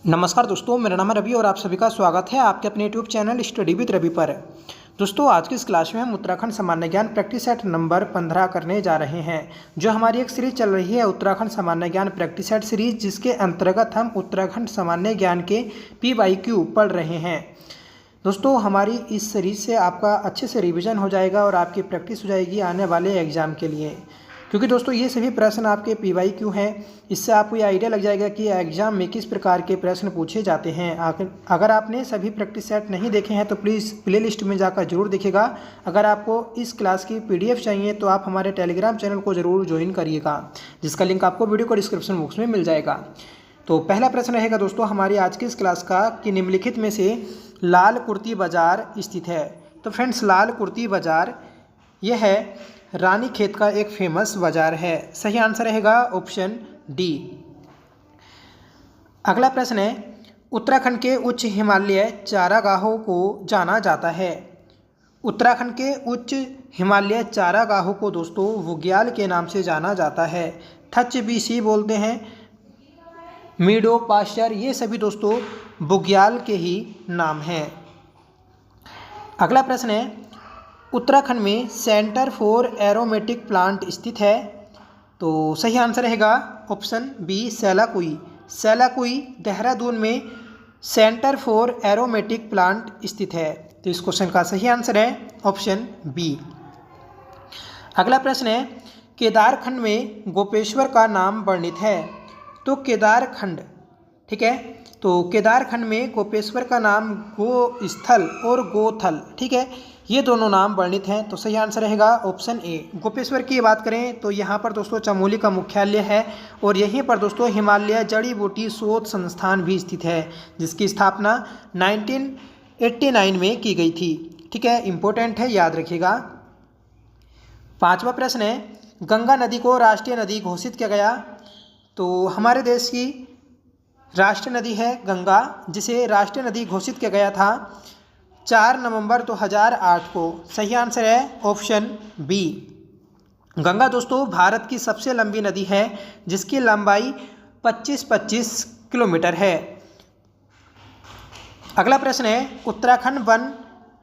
नमस्कार दोस्तों, मेरा नाम है रवि और आप सभी का स्वागत है आपके अपने YouTube channel study with Ravi पर। दोस्तों, आज की इस क्लास में हम उत्तराखंड सामान्य ज्ञान प्रैक्टिस सेट नंबर 15 करने जा रहे हैं। जो हमारी एक सीरीज चल रही है उत्तराखंड सामान्य ज्ञान प्रैक्टिस सेट सीरीज, जिसके अंतर्गत हम उत्तराखंड सामान्य ज्ञान के PYQ पढ़ रहे हैं। दोस्तों, हमारी इस सीरीज से आपका अच्छे से रिवीजन हो जाएगा और आपकी प्रैक्टिस हो जाएगी आने वाले एग्जाम के लिए, क्योंकि दोस्तों ये सभी प्रश्न आपके PYQ हैं। इससे आपको ये आइडिया लग जाएगा कि एग्जाम में किस प्रकार के प्रश्न पूछे जाते हैं। अगर आपने सभी प्रैक्टिस सेट नहीं देखे हैं तो प्लीज़ प्लेलिस्ट में जाकर जरूर देखिएगा। अगर आपको इस क्लास की PDF चाहिए तो आप हमारे टेलीग्राम चैनल को ज़रूर ज्वाइन करिएगा, जिसका लिंक आपको वीडियो को डिस्क्रिप्शन बॉक्स में मिल जाएगा। तो पहला प्रश्न रहेगा दोस्तों हमारी आज की इस क्लास का कि निम्नलिखित में से लाल कुर्ती बाजार स्थित है। तो फ्रेंड्स, लाल कुर्ती बाजार यह है रानीखेत का एक फेमस बाजार है। सही आंसर रहेगा ऑप्शन डी। अगला प्रश्न है, उत्तराखंड के उच्च हिमालय चारागाहों को जाना जाता है। उत्तराखंड के उच्च हिमालय चारागाहों को दोस्तों बुग्याल के नाम से जाना जाता है। थच BC बोलते हैं, मीडो पास्चर, ये सभी दोस्तों बुग्याल के ही नाम हैं। अगला प्रश्न है, उत्तराखंड में सेंटर फॉर एरोमेटिक प्लांट स्थित है। तो सही आंसर रहेगा ऑप्शन बी, सेलाकुई। सेलाकुई देहरादून में सेंटर फॉर एरोमेटिक प्लांट स्थित है। तो इस क्वेश्चन का सही आंसर है ऑप्शन बी। अगला प्रश्न है, केदारखंड में गोपेश्वर का नाम वर्णित है। तो केदारखंड, ठीक है, तो केदारखंड में गोपेश्वर का नाम गोस्थल और गोथल, ठीक है, ये दोनों नाम वर्णित हैं। तो सही आंसर रहेगा ऑप्शन ए। गोपेश्वर की बात करें तो यहाँ पर दोस्तों चमोली का मुख्यालय है और यहीं पर दोस्तों हिमालय जड़ी बूटी शोध संस्थान भी स्थित है, जिसकी स्थापना 1989 में की गई थी। ठीक है, इंपॉर्टेंट है, याद रखिएगा। पांचवा प्रश्न है, गंगा नदी को राष्ट्रीय नदी घोषित किया गया। तो हमारे देश की राष्ट्रीय नदी है गंगा, जिसे राष्ट्रीय नदी घोषित किया गया था 4 नवंबर 2008 को। सही आंसर है ऑप्शन बी। गंगा दोस्तों भारत की सबसे लंबी नदी है, जिसकी लंबाई 25 किलोमीटर है। अगला प्रश्न है, उत्तराखंड वन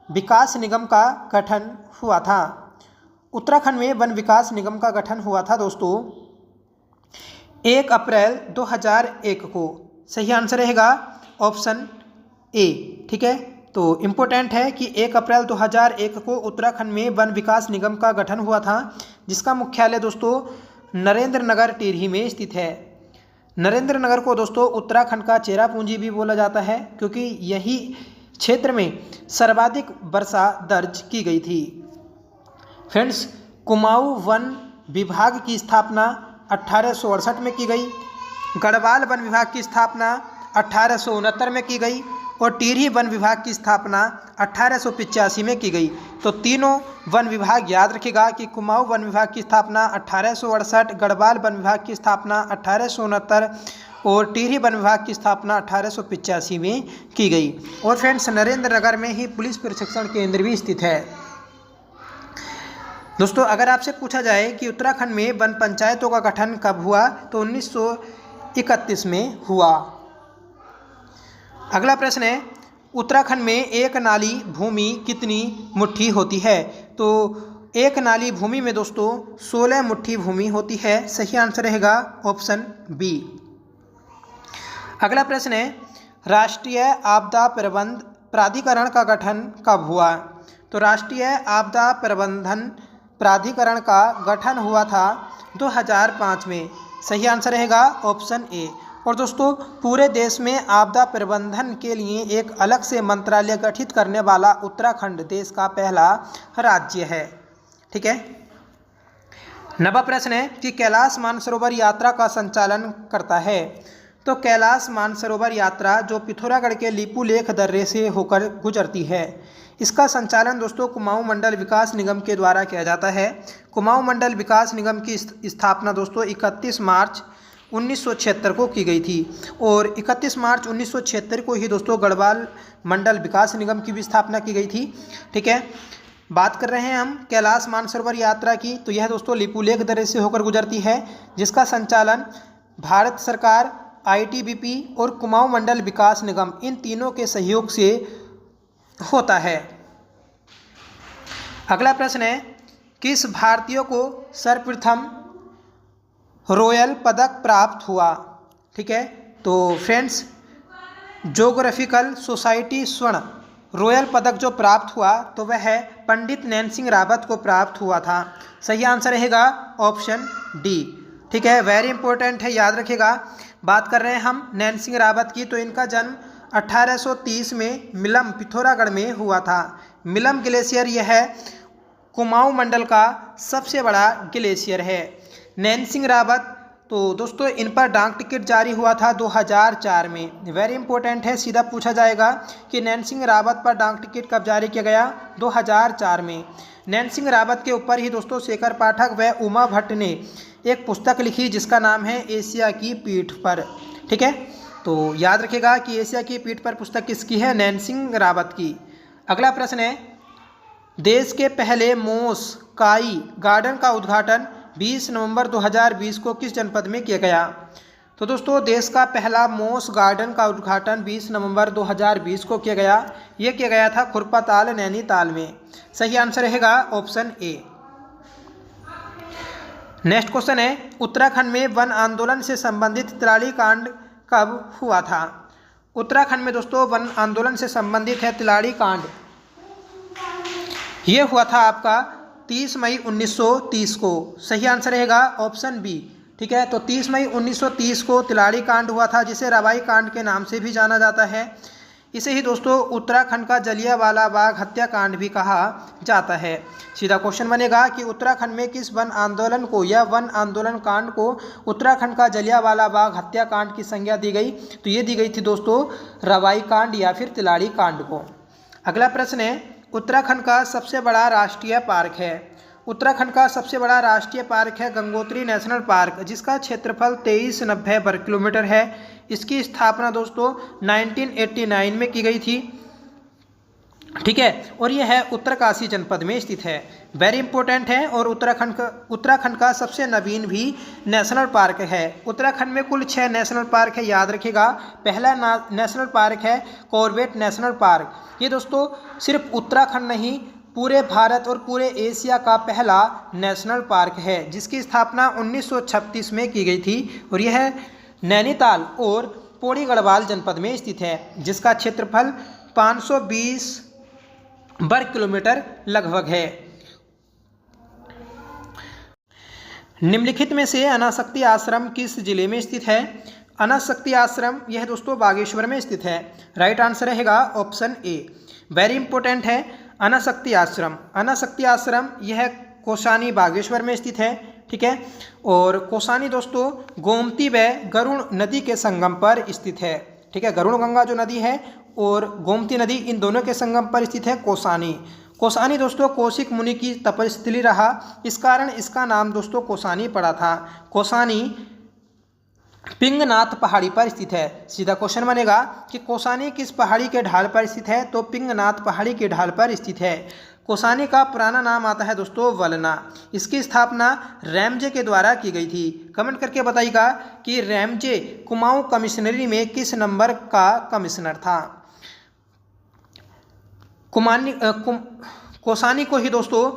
विकास निगम का गठन हुआ था। उत्तराखंड में वन विकास निगम का गठन हुआ था दोस्तों 1 अप्रैल 2001 को। सही आंसर रहेगा ऑप्शन ए। ठीक है, तो इम्पोर्टेंट है कि 1 अप्रैल 2001 को उत्तराखंड में वन विकास निगम का गठन हुआ था, जिसका मुख्यालय दोस्तों नरेंद्र नगर टिहरी में स्थित है। नरेंद्र नगर को दोस्तों उत्तराखंड का चेरापूंजी भी बोला जाता है, क्योंकि यही क्षेत्र में सर्वाधिक वर्षा दर्ज की गई थी। फ्रेंड्स, कुमाऊं वन विभाग की स्थापना 1868 में की गई, गढ़वाल वन विभाग की स्थापना 1869 में की गई और टिहरी वन विभाग की स्थापना 1885 में की गई। तो तीनों वन विभाग याद रखिएगा कि कुमाऊं वन विभाग की स्थापना 1868, गढ़वाल वन विभाग की स्थापना 1869 और टिहरी वन विभाग की स्थापना 1885 में की गई। और फ्रेंड्स, नरेंद्र नगर में ही पुलिस प्रशिक्षण केंद्र भी स्थित है। दोस्तों, अगर आपसे पूछा जाए कि उत्तराखंड में वन पंचायतों का गठन कब हुआ, तो 1931 में हुआ। अगला प्रश्न है, उत्तराखंड में एक नाली भूमि कितनी मुट्ठी होती है। तो एक नाली भूमि में दोस्तों 16 मुट्ठी भूमि होती है। सही आंसर रहेगा ऑप्शन बी। अगला प्रश्न है, राष्ट्रीय आपदा प्रबंधन प्राधिकरण का गठन कब हुआ। तो राष्ट्रीय आपदा प्रबंधन प्राधिकरण का गठन हुआ था 2005 में। सही आंसर रहेगा ऑप्शन ए। और दोस्तों, पूरे देश में आपदा प्रबंधन के लिए एक अलग से मंत्रालय गठित करने वाला उत्तराखंड देश का पहला राज्य है। ठीक है। नवा प्रश्न है कि कैलाश मानसरोवर यात्रा का संचालन करता है। तो कैलाश मानसरोवर यात्रा जो पिथौरागढ़ के लिपुलेख दर्रे से होकर गुजरती है, इसका संचालन दोस्तों कुमाऊं मंडल विकास निगम के द्वारा किया जाता है। कुमाऊं मंडल विकास निगम की स्थापना दोस्तों 31 मार्च 1976 को की गई थी और 31 मार्च 1976 को ही दोस्तों गढ़वाल मंडल विकास निगम की भी स्थापना की गई थी। ठीक है, बात कर रहे हैं हम कैलाश मानसरोवर यात्रा की, तो यह दोस्तों लिपुलेख दर्रे से होकर गुजरती है, जिसका संचालन भारत सरकार आईटीबीपी और कुमाऊं मंडल विकास निगम, इन तीनों के सहयोग से होता है। अगला प्रश्न है, किस भारतीय को सर्वप्रथम रॉयल पदक प्राप्त हुआ? ठीक है, तो फ्रेंड्स ज्योग्राफिकल सोसाइटी स्वर्ण रॉयल पदक जो प्राप्त हुआ तो वह है पंडित नैन सिंह रावत को प्राप्त हुआ था। सही आंसर रहेगा ऑप्शन डी। ठीक है, वेरी इंपॉर्टेंट है, याद रखिएगा। बात कर रहे हैं हम नैन सिंह रावत की, तो इनका जन्म 1830 में मिलम पिथौरागढ़ में हुआ था। मिलम ग्लेशियर यह है कुमाऊं मंडल का सबसे बड़ा ग्लेशियर है। नैन सिंह रावत, तो दोस्तों इन पर डाक टिकट जारी हुआ था 2004 में। वेरी इंपॉर्टेंट है, सीधा पूछा जाएगा कि नैन सिंह रावत पर डाक टिकट कब जारी किया गया? 2004 में। नैन सिंह रावत के ऊपर ही दोस्तों शेखर पाठक व उमा भट्ट ने एक पुस्तक लिखी जिसका नाम है एशिया की पीठ पर। ठीक है, तो याद रखिएगा कि एशिया की पीठ पर पुस्तक किसकी है? नैन सिंह रावत की। अगला प्रश्न है, देश के पहले मोस काई गार्डन का उद्घाटन 20 नवंबर 2020 को किस जनपद में किया गया? तो दोस्तों देश का पहला मोस गार्डन का उद्घाटन 20 नवंबर 2020 को किया गया। यह किया गया था खुरपाताल नैनीताल में। सही आंसर रहेगा ऑप्शन ए। नेक्स्ट क्वेश्चन है, उत्तराखंड में वन आंदोलन से संबंधित तिलाड़ी कांड कब हुआ था? उत्तराखंड में दोस्तों वन आंदोलन से संबंधित है तिलाड़ी कांड, यह हुआ था आपका 30 मई 1930 को। सही आंसर रहेगा ऑप्शन बी। ठीक है, तो 30 मई 1930 को तिलाड़ी कांड हुआ था, जिसे रवाई कांड के नाम से भी जाना जाता है। इसे ही दोस्तों उत्तराखंड का जलियांवाला बाग हत्याकांड भी कहा जाता है। सीधा क्वेश्चन बनेगा कि उत्तराखंड में किस वन आंदोलन को या वन आंदोलन कांड को उत्तराखंड का जलियांवाला बाग हत्याकांड की संज्ञा दी गई? तो ये दी गई थी दोस्तों रवाई कांड या फिर तिलाड़ी कांड को। अगला प्रश्न है, उत्तराखंड का सबसे बड़ा राष्ट्रीय पार्क है। उत्तराखंड का सबसे बड़ा राष्ट्रीय पार्क है गंगोत्री नेशनल पार्क, जिसका क्षेत्रफल 2390 वर्ग किलोमीटर है। इसकी स्थापना दोस्तों 1989 में की गई थी। ठीक है, और यह है उत्तरकाशी जनपद में स्थित है। वेरी इंपॉर्टेंट है, और उत्तराखंड का सबसे नवीन भी नेशनल पार्क है। उत्तराखंड में कुल 6 नेशनल पार्क है, याद रखिएगा। पहला नेशनल पार्क है कॉर्बेट नेशनल पार्क। ये दोस्तों सिर्फ उत्तराखंड नहीं, पूरे भारत और पूरे एशिया का पहला नेशनल पार्क है, जिसकी स्थापना 1936 में की गई थी, और यह नैनीताल और पौड़ी गढ़वाल जनपद में स्थित है, जिसका क्षेत्रफल 520 वर्ग किलोमीटर लगभग है। निम्नलिखित में से अनासक्ति आश्रम किस जिले में स्थित है? अनासक्ति आश्रम यह दोस्तों बागेश्वर में स्थित है। राइट आंसर रहेगा ऑप्शन ए। वेरी इंपॉर्टेंट है अनासक्ति आश्रम। अनासक्ति आश्रम यह कोसानी बागेश्वर में स्थित है। ठीक है, और कोसानी दोस्तों गोमती व गरुड़ नदी के संगम पर स्थित है। ठीक है, गरुड़ गंगा जो नदी है और गोमती नदी, इन दोनों के संगम पर स्थित है कोसानी। कोसानी दोस्तों कौशिक मुनि की तपस्थली रहा, इस कारण इसका नाम दोस्तों कोसानी पड़ा था। कोसानी पिंगनाथ पहाड़ी पर स्थित है। सीधा क्वेश्चन बनेगा कि कोसानी किस पहाड़ी के ढाल पर स्थित है? तो पिंगनाथ पहाड़ी के ढाल पर स्थित है। कोसानी का पुराना नाम आता है दोस्तों वलना। इसकी स्थापना रैमजे के द्वारा की गई थी। कमेंट करके बताइएगा कि रैमजे कुमाऊं कमिश्नरी में किस नंबर का कमिश्नर था? कोसानी को ही दोस्तों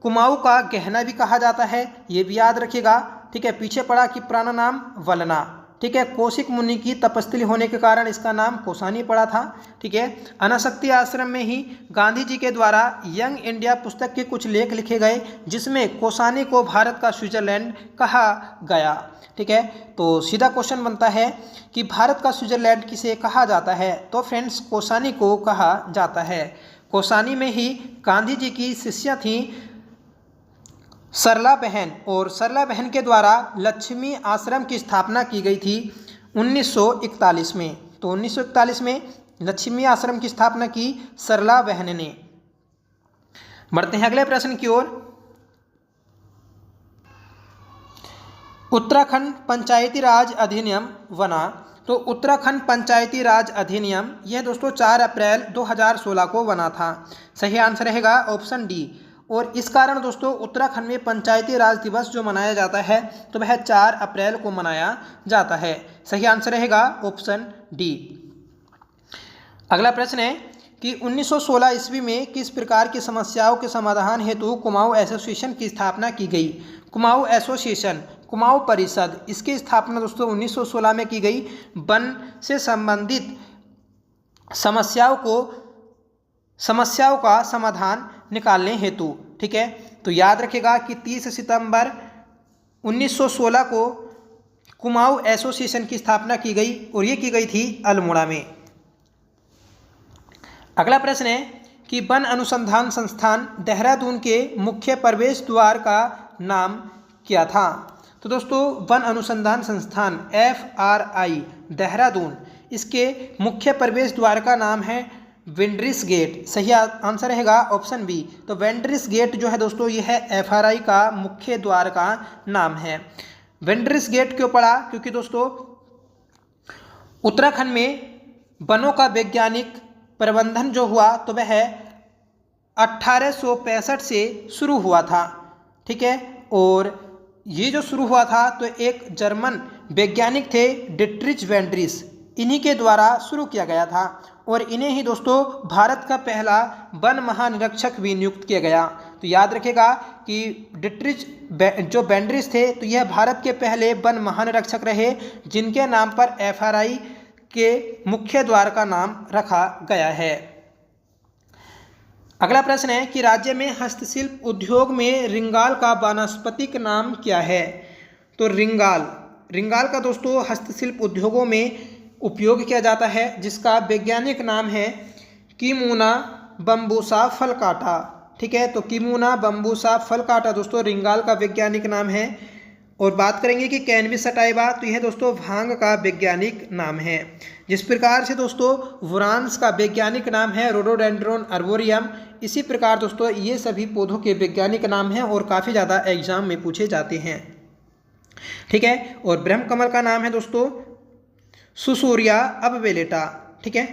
कुमाऊं का गहना भी कहा जाता है, ये भी याद रखिएगा। ठीक है, पीछे पड़ा कि पुराना नाम वलना। ठीक है, कौशिक मुनि की तपस्थली होने के कारण इसका नाम कोसानी पड़ा था। ठीक है, अनासक्ति आश्रम में ही गांधी जी के द्वारा यंग इंडिया पुस्तक के कुछ लेख लिखे गए, जिसमें कोसानी को भारत का स्विट्जरलैंड कहा गया। ठीक है, तो सीधा क्वेश्चन बनता है कि भारत का स्विट्जरलैंड किसे कहा जाता है? तो फ्रेंड्स कोसानी को कहा जाता है। कोसानी में ही गांधी जी की शिष्या थी सरला बहन, और सरला बहन के द्वारा लक्ष्मी आश्रम की स्थापना की गई थी 1941 में। तो 1941 में लक्ष्मी आश्रम की स्थापना की सरला बहन ने। बढ़ते हैं अगले प्रश्न की ओर। उत्तराखंड पंचायती राज अधिनियम बना। तो उत्तराखंड पंचायती राज अधिनियम यह दोस्तों 4 अप्रैल 2016 को बना था। सही आंसर रहेगा ऑप्शन डी। और इस कारण दोस्तों उत्तराखंड में पंचायती राज दिवस जो मनाया जाता है तो वह 4 अप्रैल को मनाया जाता है। सही आंसर रहेगा ऑप्शन डी। अगला प्रश्न है कि 1916 ईस्वी में किस प्रकार की समस्याओं के समाधान हेतु कुमाऊं एसोसिएशन की स्थापना की गई। कुमाऊं एसोसिएशन, कुमाऊं परिषद, इसकी स्थापना दोस्तों 1916 में की गई वन से संबंधित समस्याओं का समाधान निकालने हेतु। ठीक है, तो याद रखेगा कि 30 सितंबर 1916 को कुमाऊं एसोसिएशन की स्थापना की गई और ये की गई थी अल्मोड़ा में। अगला प्रश्न है कि वन अनुसंधान संस्थान देहरादून के मुख्य प्रवेश द्वार का नाम क्या था। तो दोस्तों वन अनुसंधान संस्थान FRI देहरादून, इसके मुख्य प्रवेश द्वार का नाम है वेंड्रिस गेट। सही आंसर रहेगा ऑप्शन बी। तो वेंड्रिस गेट जो है दोस्तों ये है FRI का मुख्य द्वार का नाम है। वेंड्रिस गेट क्यों पड़ा, क्योंकि दोस्तों उत्तराखंड में वनों का वैज्ञानिक प्रबंधन जो हुआ तो वह 1865 से शुरू हुआ था। ठीक है, और ये जो शुरू हुआ था तो एक जर्मन वैज्ञानिक थे डिट्रिच वेंड्रिस, इन्हीं के द्वारा शुरू किया गया था और इन्हें ही दोस्तों भारत का पहला वन महानिरीक्षक भी नियुक्त किया गया। तो याद रखेगा कि डिट्रिच जो वेंड्रिस थे तो यह भारत के पहले वन महानिरीक्षक रहे जिनके नाम पर FRI के मुख्य द्वार का नाम रखा गया है। अगला प्रश्न है कि राज्य में हस्तशिल्प उद्योग में रिंगाल का वानस्पतिक नाम क्या है। तो रिंगाल का दोस्तों हस्तशिल्प उद्योगों में उपयोग किया जाता है जिसका वैज्ञानिक नाम है किमुना बम्बूसा फलकाटा। ठीक है, तो किमुना बम्बूसा फलकाटा दोस्तों रिंगाल का वैज्ञानिक नाम है। और बात करेंगे कि कैनबिस सटाइवा, तो यह दोस्तों भांग का वैज्ञानिक नाम है। जिस प्रकार से दोस्तों वुरांस का वैज्ञानिक नाम है रोडोडेंड्रोन अर्बोरियम, इसी प्रकार दोस्तों ये सभी पौधों के वैज्ञानिक नाम हैं और काफ़ी ज़्यादा एग्जाम में पूछे जाते हैं। ठीक है, और ब्रह्म कमल का नाम है दोस्तों सुसूरिया अबवेलेटा। ठीक है,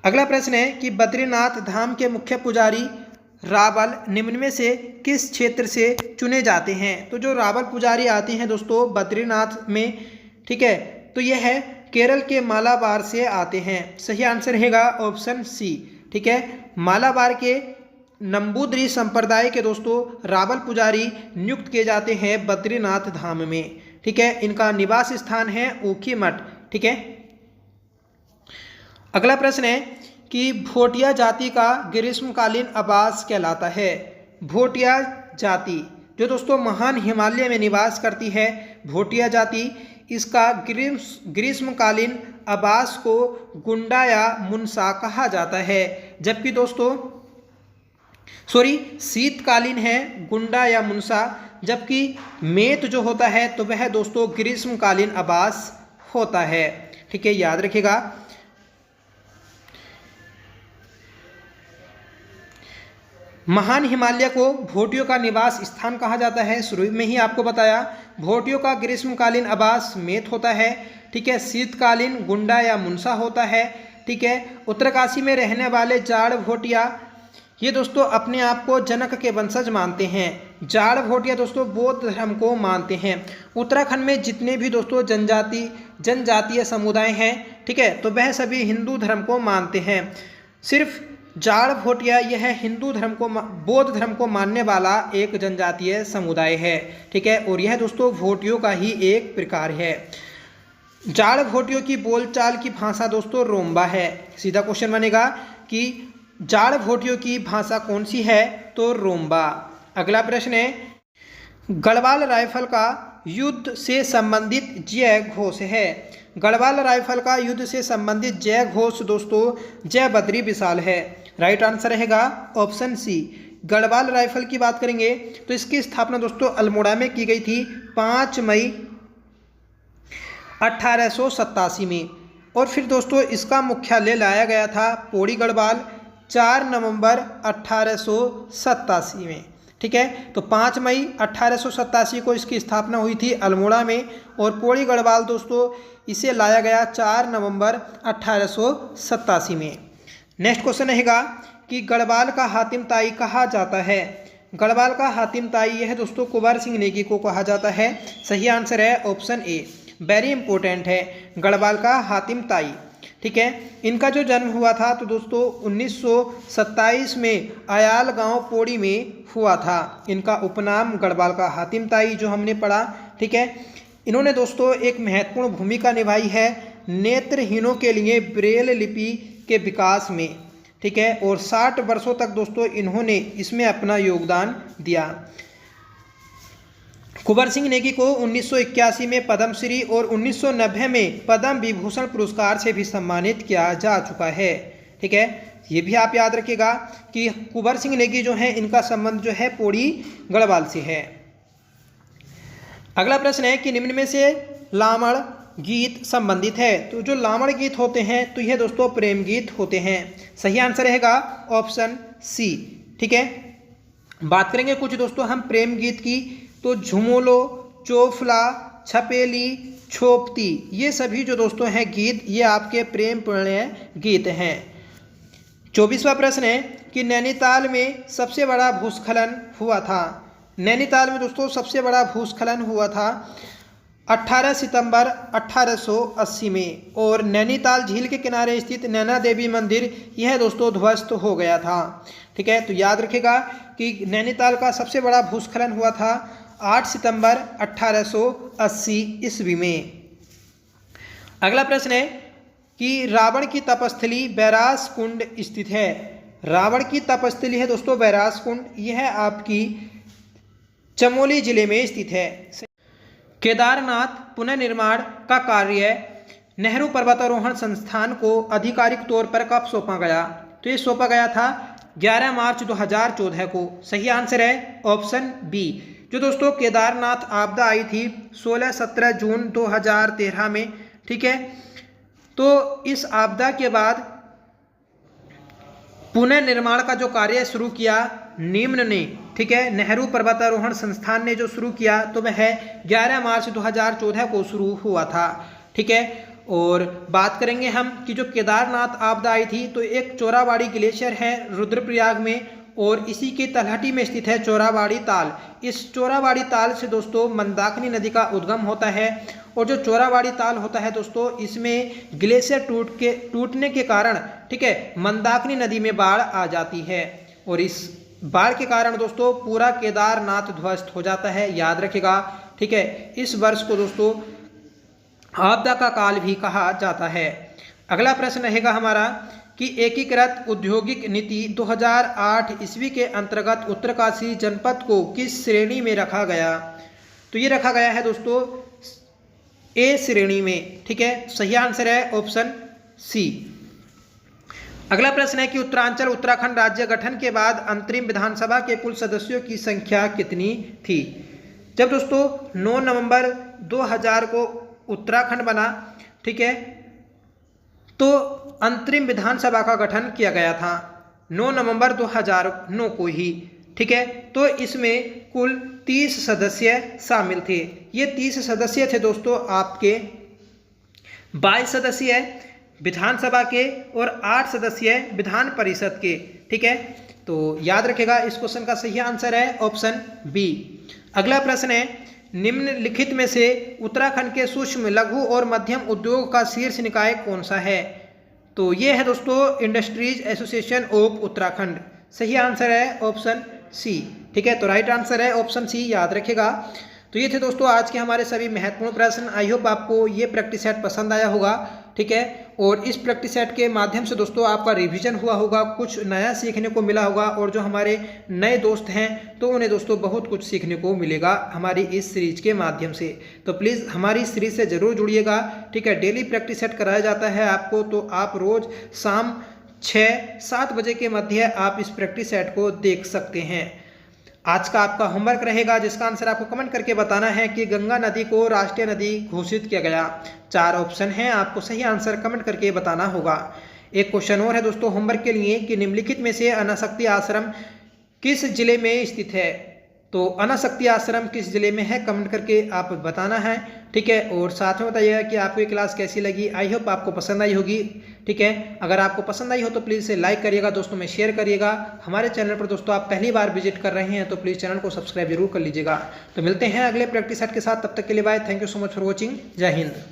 अगला प्रश्न है कि बद्रीनाथ धाम के मुख्य पुजारी रावल निम्न में से किस क्षेत्र से चुने जाते हैं। तो जो रावल पुजारी आते हैं दोस्तों बद्रीनाथ में, ठीक है, तो यह है केरल के मालाबार से आते हैं। सही आंसर रहेगा ऑप्शन सी। ठीक है, मालाबार के नंबूद्री संप्रदाय के दोस्तों रावल पुजारी नियुक्त किए जाते हैं बद्रीनाथ धाम में। ठीक है, इनका निवास स्थान है ऊखीमठ। ठीक है, अगला प्रश्न है कि भोटिया जाति का ग्रीष्मकालीन आवास कहलाता है। भोटिया जाति जो दोस्तों महान हिमालय में निवास करती है, भोटिया जाति, इसका ग्रीष्मकालीन आवास को गुंडा या मुनसा कहा जाता है। जबकि दोस्तों शीतकालीन है गुंडा या मुनसा, जबकि मेत जो होता है तो वह दोस्तों ग्रीष्मकालीन आवास होता है। ठीक है, याद रखिएगा। महान हिमालय को भोटियों का निवास स्थान कहा जाता है। शुरू में ही आपको बताया भोटियों का ग्रीष्मकालीन आवास मेत होता है। ठीक है, शीतकालीन गुंडा या मुनसा होता है। ठीक है, उत्तरकाशी में रहने वाले जाड़ भोटिया ये दोस्तों अपने आप को जनक के वंशज मानते हैं। जाड़ भोटिया दोस्तों बौद्ध धर्म को मानते हैं। उत्तराखंड में जितने भी दोस्तों जनजातीय समुदाय हैं, ठीक है, तो वह सभी हिंदू धर्म को मानते हैं। सिर्फ जाड़ भोटिया यह हिंदू धर्म को बौद्ध धर्म को मानने वाला एक जनजातीय समुदाय है। ठीक है, और यह दोस्तों भोटियों का ही एक प्रकार है। जाड़ भोटियों की बोलचाल की भाषा दोस्तों रोम्बा है। सीधा क्वेश्चन बनेगा कि जाड़ भोटियों की भाषा कौन सी है, तो रोम्बा। अगला प्रश्न है गढ़वाल राइफल का युद्ध से संबंधित जय घोष है। गढ़वाल राइफल का युद्ध से संबंधित जय घोष दोस्तों जय बद्री विशाल है। राइट आंसर रहेगा ऑप्शन सी। गढ़वाल राइफल की बात करेंगे तो इसकी स्थापना दोस्तों अल्मोड़ा में की गई थी 5 मई 1887 में, और फिर दोस्तों इसका मुख्यालय लाया गया था पौड़ी गढ़वाल 4 नवंबर 1887 में। ठीक है, तो 5 मई 1887 को इसकी स्थापना हुई थी अल्मोड़ा में, और पौड़ी गढ़वाल दोस्तों इसे लाया गया 4 नवंबर 1887 में। नेक्स्ट क्वेश्चन रहेगा कि गढ़वाल का हातिम ताई कहा जाता है। गढ़वाल का हातिम ताई, यह दोस्तों कुंवर सिंह नेगी को कहा जाता है। सही आंसर है ऑप्शन ए, वेरी इंपॉर्टेंट है, गढ़वाल का हातिम ताई। ठीक है, इनका जो जन्म हुआ था तो दोस्तों 1927 में आयाल गांव पोड़ी में हुआ था। इनका उपनाम गढ़वाल का हातिम ताई जो हमने पढ़ा। ठीक है, इन्होंने दोस्तों एक महत्वपूर्ण भूमिका निभाई है नेत्रहीनों के लिए ब्रेल लिपि के विकास में। ठीक है, और 60 वर्षों तक दोस्तों इन्होंने इसमें अपना योगदान दिया। कुंवर सिंह नेगी को 1981 में पद्मश्री और 1990 में पद्म विभूषण पुरस्कार से भी सम्मानित किया जा चुका है। ठीक है, ये भी आप याद रखिएगा कि कुंवर सिंह नेगी जो है इनका संबंध जो है पौड़ी गढ़वाल से है। अगला प्रश्न है कि निम्न में से लामड़ गीत संबंधित है। तो जो लामड़ गीत होते हैं तो यह दोस्तों प्रेम गीत होते हैं। सही आंसर रहेगा ऑप्शन सी। ठीक है, बात करेंगे कुछ दोस्तों हम प्रेम गीत की, तो झुमोलो, चोफला, छपेली, छोपती, ये सभी जो दोस्तों हैं गीत, ये आपके प्रेम प्रणय गीत हैं। 24वां प्रश्न है कि नैनीताल में सबसे बड़ा भूस्खलन हुआ था। नैनीताल में दोस्तों सबसे बड़ा भूस्खलन हुआ था 18 सितंबर 1880 में, और नैनीताल झील के किनारे स्थित नैना देवी मंदिर यह दोस्तों ध्वस्त हो गया था। ठीक है, तो याद रखिएगा कि नैनीताल का सबसे बड़ा भूस्खलन हुआ था 8 सितंबर 1880 ईस्वी में। अगला प्रश्न है कि रावण की तपस्थली बैरास कुंड स्थित है। रावण की तपस्थली है दोस्तों बैरास कुंड, यह आपकी चमोली जिले में स्थित है। केदारनाथ पुनर्निर्माण का कार्य नेहरू पर्वतारोहण संस्थान को आधिकारिक तौर पर कब सौंपा गया? तो ये सौंपा गया था 11 मार्च 2014 को। सही आंसर है ऑप्शन बी। जो दोस्तों केदारनाथ आपदा आई थी 16-17 जून 2013 में। ठीक है, तो इस आपदा के बाद पुनर्निर्माण का जो कार्य शुरू किया निम्न ने, ठीक है, नेहरू पर्वतारोहण संस्थान ने जो शुरू किया तो वह 11 मार्च 2014 को शुरू हुआ था। ठीक है, और बात करेंगे हम कि जो केदारनाथ आपदा आई थी तो एक चोराबाड़ी ग्लेशियर है रुद्रप्रयाग में, और इसी के तलहटी में स्थित है चोराबाड़ी ताल। इस चोराबाड़ी ताल से दोस्तों मंदाकिनी नदी का उद्गम होता है, और जो चोराबाड़ी ताल होता है दोस्तों इसमें ग्लेशियर टूटने के कारण, ठीक है, मंदाकिनी नदी में बाढ़ आ जाती है, और इस बाढ़ के कारण दोस्तों पूरा केदारनाथ ध्वस्त हो जाता है। याद रखिएगा। ठीक है, इस वर्ष को दोस्तों आपदा का काल भी कहा जाता है। अगला प्रश्न रहेगा हमारा कि एकीकृत औद्योगिक नीति 2008 ईस्वी के अंतर्गत उत्तरकाशी जनपद को किस श्रेणी में रखा गया? तो ये रखा गया है दोस्तों ए श्रेणी में। ठीक है, सही आंसर है ऑप्शन सी। अगला प्रश्न है कि उत्तरांचल उत्तराखंड राज्य गठन के बाद अंतरिम विधानसभा के कुल सदस्यों की संख्या कितनी थी? जब दोस्तों 9 नवंबर 2000 को उत्तराखंड बना, ठीक है, तो अंतरिम विधानसभा का गठन किया गया था 9 नवंबर 2009 को ही। ठीक है, तो इसमें कुल 30 सदस्य शामिल थे। ये 30 सदस्य थे दोस्तों आपके 22 सदस्य विधानसभा के और 8 सदस्य विधान परिषद के। ठीक है, तो याद रखेगा इस क्वेश्चन का सही आंसर है ऑप्शन बी। अगला प्रश्न है निम्नलिखित में से उत्तराखंड के सूक्ष्म लघु और मध्यम उद्योग का शीर्ष निकाय कौन सा है? तो ये है दोस्तों इंडस्ट्रीज एसोसिएशन ऑफ उत्तराखंड। सही आंसर है ऑप्शन सी। ठीक है, तो राइट आंसर है ऑप्शन सी, याद रखेगा। तो ये थे दोस्तों आज के हमारे सभी महत्वपूर्ण प्रश्न। आई होप आपको ये प्रैक्टिस सेट पसंद आया होगा। ठीक है, और इस प्रैक्टिस सेट के माध्यम से दोस्तों आपका रिवीजन हुआ होगा, कुछ नया सीखने को मिला होगा, और जो हमारे नए दोस्त हैं तो उन्हें दोस्तों बहुत कुछ सीखने को मिलेगा हमारी इस सीरीज के माध्यम से। तो प्लीज़ हमारी इस सीरीज से ज़रूर जुड़िएगा। ठीक है, डेली प्रैक्टिस सेट कराया जाता है आपको, तो आप रोज़ शाम 6-7 बजे के मध्य आप इस प्रैक्टिस सेट को देख सकते हैं। आज का आपका होमवर्क रहेगा जिसका आंसर आपको कमेंट करके बताना है कि गंगा नदी को राष्ट्रीय नदी घोषित किया गया। 4 ऑप्शन हैं, आपको सही आंसर कमेंट करके बताना होगा। एक क्वेश्चन और है दोस्तों होमवर्क के लिए कि निम्नलिखित में से अनासक्ति आश्रम किस जिले में स्थित है? तो अनासक्ति आश्रम किस जिले में है, कमेंट करके आप बताना है। ठीक है, और साथ में बताइएगा कि आपको ये क्लास कैसी लगी। आई होप आपको पसंद आई होगी। ठीक है, अगर आपको पसंद आई हो तो प्लीज़ इसे लाइक करिएगा, दोस्तों में शेयर करिएगा। हमारे चैनल पर दोस्तों आप पहली बार विजिट कर रहे हैं तो प्लीज़ चैनल को सब्सक्राइब जरूर कर लीजिएगा। तो मिलते हैं अगले प्रैक्टिस सेट के साथ, तब तक के लिए bye. Thank you so much for watching. जय हिंद।